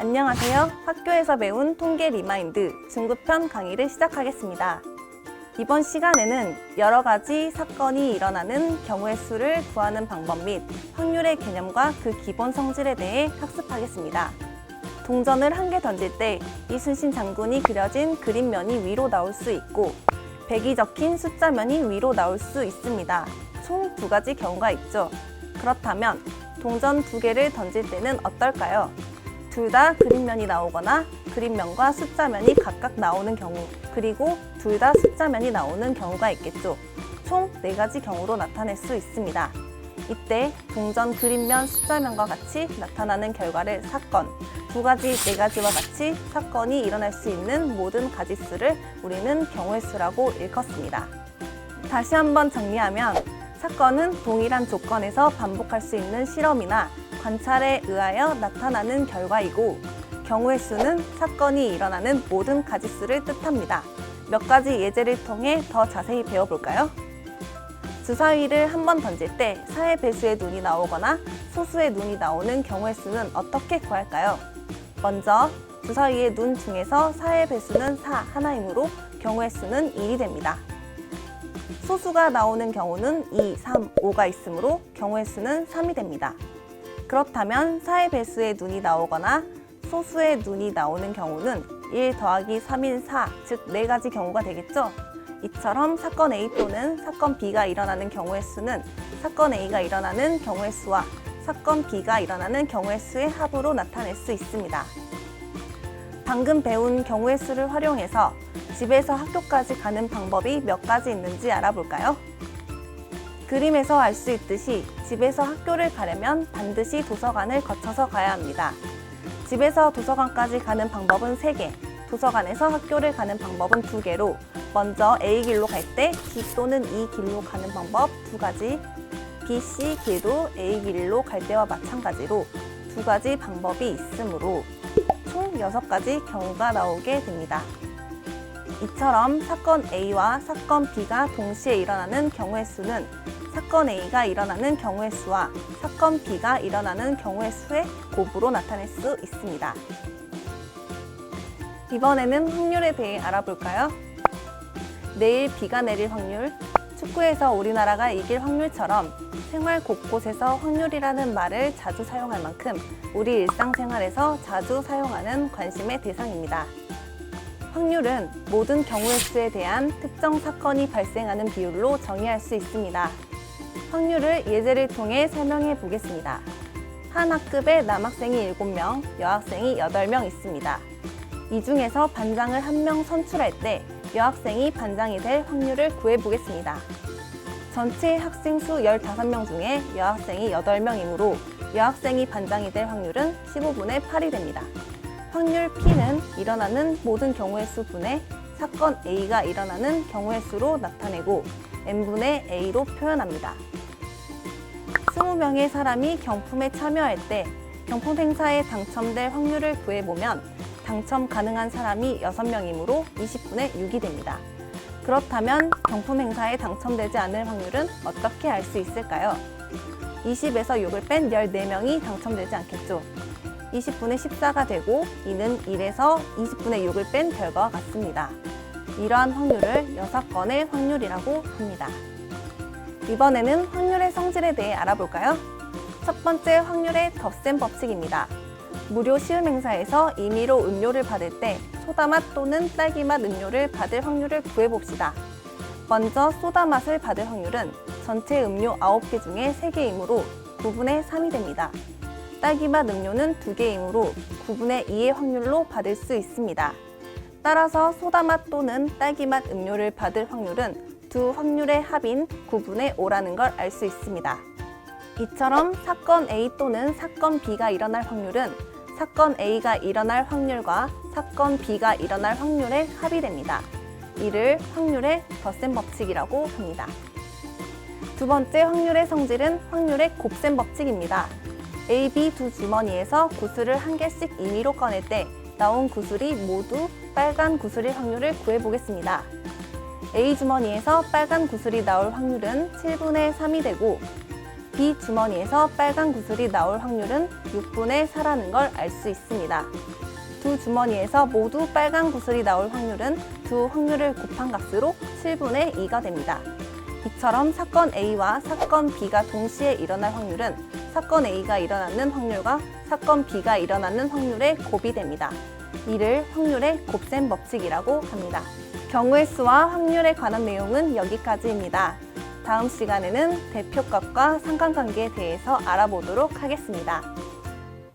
안녕하세요. 학교에서 배운 통계 리마인드 중급편 강의를 시작하겠습니다. 이번 시간에는 여러 가지 사건이 일어나는 경우의 수를 구하는 방법 및 확률의 개념과 그 기본 성질에 대해 학습하겠습니다. 동전을 한 개 던질 때 이순신 장군이 그려진 그림면이 위로 나올 수 있고 100이 적힌 숫자면이 위로 나올 수 있습니다. 총 두 가지 경우가 있죠. 그렇다면 동전 두 개를 던질 때는 어떨까요? 둘 다 그림면이 나오거나 그림면과 숫자면이 각각 나오는 경우, 그리고 둘 다 숫자면이 나오는 경우가 있겠죠. 총 4가지 경우로 나타낼 수 있습니다. 이때 동전 그림면 숫자면과 같이 나타나는 결과를 사건, 두 가지, 4가지와 같이 사건이 일어날 수 있는 모든 가지수를 우리는 경우의 수라고 일컫습니다. 다시 한번 정리하면 사건은 동일한 조건에서 반복할 수 있는 실험이나 관찰에 의하여 나타나는 결과이고, 경우의 수는 사건이 일어나는 모든 가지수를 뜻합니다. 몇 가지 예제를 통해 더 자세히 배워볼까요? 주사위를 한 번 던질 때 4의 배수의 눈이 나오거나 소수의 눈이 나오는 경우의 수는 어떻게 구할까요? 먼저 주사위의 눈 중에서 4의 배수는 4 하나이므로 경우의 수는 1이 됩니다. 소수가 나오는 경우는 2, 3, 5가 있으므로 경우의 수는 3이 됩니다. 그렇다면 4의 배수의 눈이 나오거나 소수의 눈이 나오는 경우는 1 더하기 3인 4, 즉 4가지 경우가 되겠죠? 이처럼 사건 A 또는 사건 B가 일어나는 경우의 수는 사건 A가 일어나는 경우의 수와 사건 B가 일어나는 경우의 수의 합으로 나타낼 수 있습니다. 방금 배운 경우의 수를 활용해서 집에서 학교까지 가는 방법이 몇 가지 있는지 알아볼까요? 그림에서 알 수 있듯이 집에서 학교를 가려면 반드시 도서관을 거쳐서 가야 합니다. 집에서 도서관까지 가는 방법은 3개, 도서관에서 학교를 가는 방법은 2개로 먼저 A 길로 갈 때 B 또는 E 길로 가는 방법 2가지, B, C 길도 A 길로 갈 때와 마찬가지로 2가지 방법이 있으므로 총 6가지 경우가 나오게 됩니다. 이처럼 사건 A와 사건 B가 동시에 일어나는 경우의 수는 사건 A가 일어나는 경우의 수와 사건 B가 일어나는 경우의 수의 곱으로 나타낼 수 있습니다. 이번에는 확률에 대해 알아볼까요? 내일 비가 내릴 확률, 축구에서 우리나라가 이길 확률처럼 생활 곳곳에서 확률이라는 말을 자주 사용할 만큼 우리 일상생활에서 자주 사용하는 관심의 대상입니다. 확률은 모든 경우의 수에 대한 특정 사건이 발생하는 비율로 정의할 수 있습니다. 확률을 예제를 통해 설명해 보겠습니다. 한 학급에 남학생이 7명, 여학생이 8명 있습니다. 이 중에서 반장을 1명 선출할 때 여학생이 반장이 될 확률을 구해 보겠습니다. 전체 학생 수 15명 중에 여학생이 8명이므로 여학생이 반장이 될 확률은 15분의 8이 됩니다. 확률 P는 일어나는 모든 경우의 수 분의 사건 A가 일어나는 경우의 수로 나타내고 n분의 A로 표현합니다. 20명의 사람이 경품에 참여할 때 경품 행사에 당첨될 확률을 구해보면 당첨 가능한 사람이 6명이므로 20분의 6이 됩니다. 그렇다면 경품 행사에 당첨되지 않을 확률은 어떻게 알 수 있을까요? 20에서 6을 뺀 14명이 당첨되지 않겠죠. 20분의 14가 되고 이는 1에서 20분의 6을 뺀 결과와 같습니다. 이러한 확률을 6건의 확률이라고 합니다. 이번에는 확률의 성질에 대해 알아볼까요? 첫 번째 확률의 덧셈 법칙입니다. 무료 시음 행사에서 임의로 음료를 받을 때 소다맛 또는 딸기맛 음료를 받을 확률을 구해봅시다. 먼저 소다맛을 받을 확률은 전체 음료 9개 중에 3개이므로 9분의 3이 됩니다. 딸기맛 음료는 2개이므로 9분의 2의 확률로 받을 수 있습니다. 따라서 소다맛 또는 딸기맛 음료를 받을 확률은 두 확률의 합인 9분의 5라는 걸 알 수 있습니다. 이처럼 사건 A 또는 사건 B가 일어날 확률은 사건 A가 일어날 확률과 사건 B가 일어날 확률의 합이 됩니다. 이를 확률의 덧셈 법칙이라고 합니다. 두 번째 확률의 성질은 확률의 곱셈 법칙입니다. A, B 두 주머니에서 구슬을 한 개씩 임의로 꺼낼 때 나온 구슬이 모두 빨간 구슬일 확률을 구해보겠습니다. A 주머니에서 빨간 구슬이 나올 확률은 7분의 3이 되고 B 주머니에서 빨간 구슬이 나올 확률은 6분의 4라는 걸 알 수 있습니다. 두 주머니에서 모두 빨간 구슬이 나올 확률은 두 확률을 곱한 값으로 7분의 2가 됩니다. 이처럼 사건 A와 사건 B가 동시에 일어날 확률은 사건 A가 일어나는 확률과 사건 B가 일어나는 확률의 곱이 됩니다. 이를 확률의 곱셈 법칙이라고 합니다. 경우의 수와 확률에 관한 내용은 여기까지입니다. 다음 시간에는 대표값과 상관관계에 대해서 알아보도록 하겠습니다.